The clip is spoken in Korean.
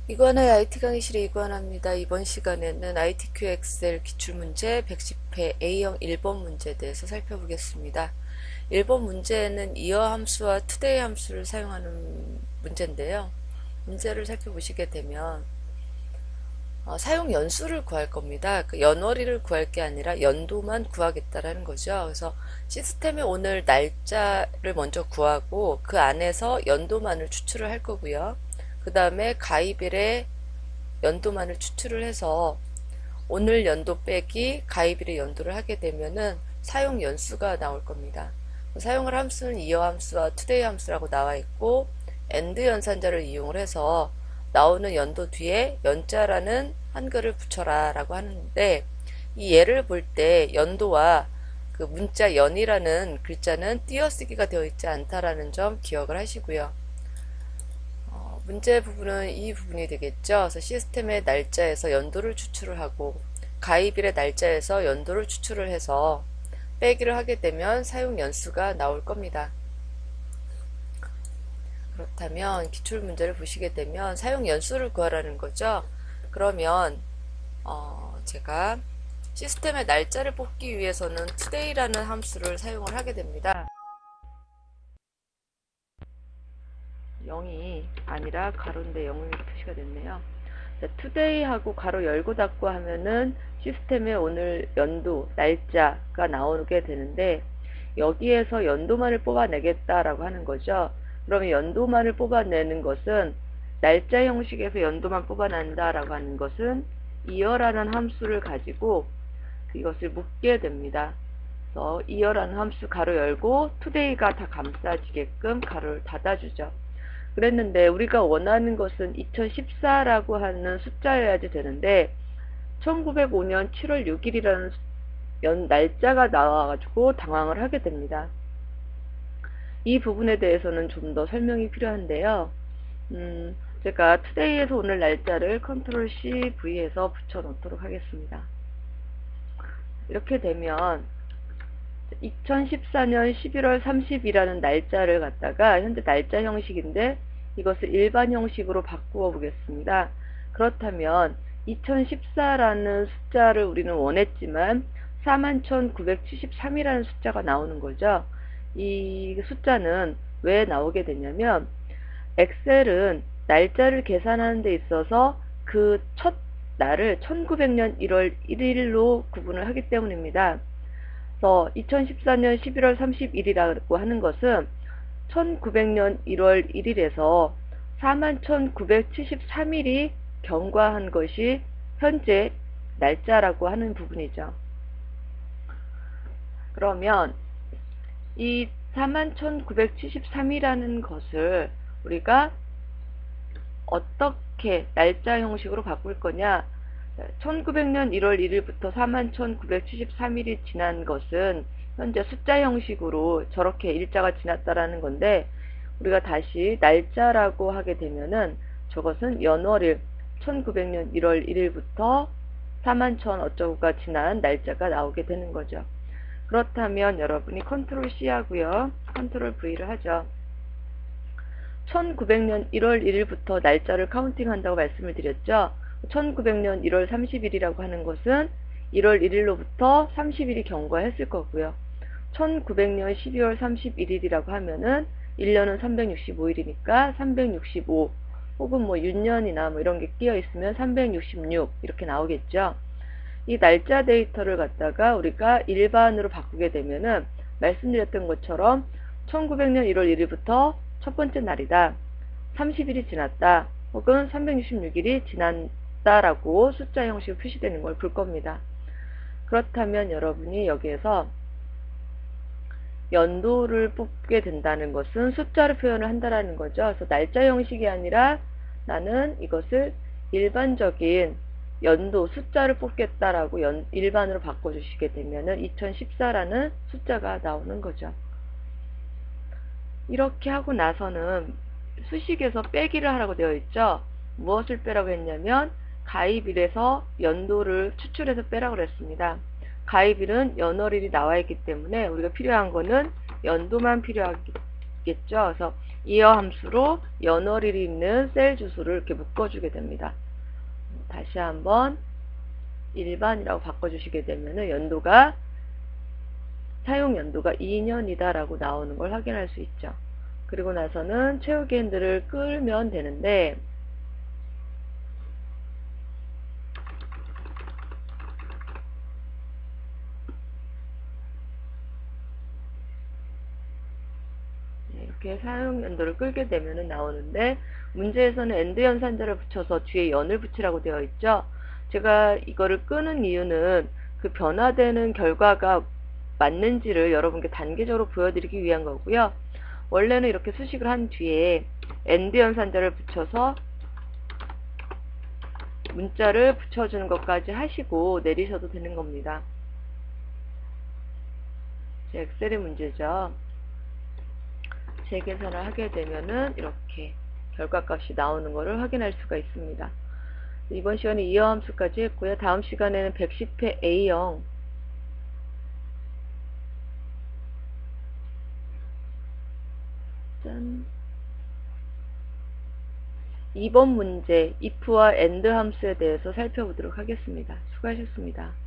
이관화의 IT 강의실의 이관화입니다. 이번 시간에는 ITQ 엑셀 기출문제 110회 A형 1번 문제에 대해서 살펴보겠습니다. 1번 문제는 이어 함수와 today 함수를 사용하는 문제인데요. 문제를 살펴보시게 되면 사용 연수를 구할 겁니다. 그 연월일을 구할 게 아니라 연도만 구하겠다라는 거죠. 그래서 시스템에 오늘 날짜를 먼저 구하고 그 안에서 연도만을 추출을 할 거고요. 그 다음에 가입일에 연도만을 추출을 해서 오늘 연도 빼기 가입일의 연도를 하게 되면은 사용 연수가 나올 겁니다. 사용할 함수는 이어 함수와 today 함수라고 나와 있고 and 연산자를 이용을 해서 나오는 연도 뒤에 연자라는 한글을 붙여라 라고 하는데, 이 예를 볼 때 연도와 그 문자 연이라는 글자는 띄어쓰기가 되어 있지 않다라는 점 기억을 하시고요. 문제 부분은 이 부분이 되겠죠. 그래서 시스템의 날짜에서 연도를 추출을 하고 가입일의 날짜에서 연도를 추출을 해서 빼기를 하게 되면 사용 연수가 나올 겁니다. 그렇다면 기출 문제를 보시게 되면 사용 연수를 구하라는 거죠. 그러면 제가 시스템의 날짜를 뽑기 위해서는 today라는 함수를 사용을 하게 됩니다. 0이 아니라 가로인데 0이 표시가 됐네요. today하고 가로 열고 닫고 하면은 시스템에 오늘 연도, 날짜가 나오게 되는데, 여기에서 연도만을 뽑아내겠다라고 하는 거죠. 그러면 연도만을 뽑아내는 것은 날짜 형식에서 연도만 뽑아낸다라고 하는 것은 이어라는 함수를 가지고 이것을 묶게 됩니다. 그래서 이어라는 함수 가로 열고 today가 다 감싸지게끔 가로를 닫아주죠. 그랬는데 우리가 원하는 것은 2014라고 하는 숫자여야지 되는데 1905년 7월 6일이라는 날짜가 나와가지고 당황을 하게 됩니다. 이 부분에 대해서는 좀 더 설명이 필요한데요. 제가 today에서 오늘 날짜를 컨트롤 C, V에서 붙여 놓도록 하겠습니다. 이렇게 되면 2014년 11월 30일이라는 날짜를 갖다가 현재 날짜 형식인데 이것을 일반 형식으로 바꾸어 보겠습니다. 그렇다면 2014라는 숫자를 우리는 원했지만 41,973이라는 숫자가 나오는 거죠. 이 숫자는 왜 나오게 되냐면 엑셀은 날짜를 계산하는 데 있어서 그 첫 날을 1900년 1월 1일로 구분을 하기 때문입니다. 그래서 2014년 11월 30일이라고 하는 것은 1900년 1월 1일에서 41,973일이 경과한 것이 현재 날짜라고 하는 부분이죠. 그러면 이 41,973이라는 것을 우리가 어떻게 날짜 형식으로 바꿀 거냐? 1900년 1월 1일부터 41,973일이 지난 것은 현재 숫자 형식으로 저렇게 일자가 지났다라는 건데, 우리가 다시 날짜라고 하게 되면은 저것은 연월일 1900년 1월 1일부터 41,000 어쩌고가 지난 날짜가 나오게 되는 거죠. 그렇다면 여러분이 컨트롤 C 하고요. 컨트롤 V를 하죠. 1900년 1월 1일부터 날짜를 카운팅한다고 말씀을 드렸죠. 1900년 1월 30일이라고 하는 것은 1월 1일로부터 30일이 경과했을 거고요. 1900년 12월 31일이라고 하면은 1년은 365일이니까 365 혹은 뭐 윤년이나 뭐 이런 게 끼어 있으면 366 이렇게 나오겠죠. 이 날짜 데이터를 갖다가 우리가 일반으로 바꾸게 되면은 말씀드렸던 것처럼 1900년 1월 1일부터 첫 번째 날이다, 30일이 지났다, 혹은 366일이 지났다라고 숫자 형식으로 표시되는 걸 볼 겁니다. 그렇다면 여러분이 여기에서 연도를 뽑게 된다는 것은 숫자로 표현을 한다라는 거죠. 그래서 날짜 형식이 아니라 나는 이것을 일반적인 연도 숫자를 뽑겠다라고 일반으로 바꿔주시게 되면은 2014라는 숫자가 나오는 거죠. 이렇게 하고 나서는 수식에서 빼기를 하라고 되어 있죠. 무엇을 빼라고 했냐면 가입일에서 연도를 추출해서 빼라고 했습니다. 가입일은 연월일이 나와 있기 때문에 우리가 필요한 거는 연도만 필요하겠죠. 그래서 이어 함수로 연월일이 있는 셀 주소를 이렇게 묶어주게 됩니다. 다시 한번 일반이라고 바꿔주시게 되면은 사용 연도가 2년이다 라고 나오는 걸 확인할 수 있죠. 그리고 나서는 채우기 핸들을 끌면 되는데, 이렇게 사용 연도를 끌게 되면 나오는데, 문제에서는 엔드 연산자를 붙여서 뒤에 연을 붙이라고 되어 있죠. 제가 이거를 끄는 이유는 그 변화되는 결과가 맞는지를 여러분께 단계적으로 보여드리기 위한 거고요. 원래는 이렇게 수식을 한 뒤에 엔드 연산자를 붙여서 문자를 붙여주는 것까지 하시고 내리셔도 되는 겁니다. 제 엑셀의 문제죠. 재계산을 하게 되면은 이렇게 결과값이 나오는 것을 확인할 수가 있습니다. 이번 시간에 이어 함수까지 했고요. 다음 시간에는 110회 A형 2번 문제 if와 and 함수에 대해서 살펴보도록 하겠습니다. 수고하셨습니다.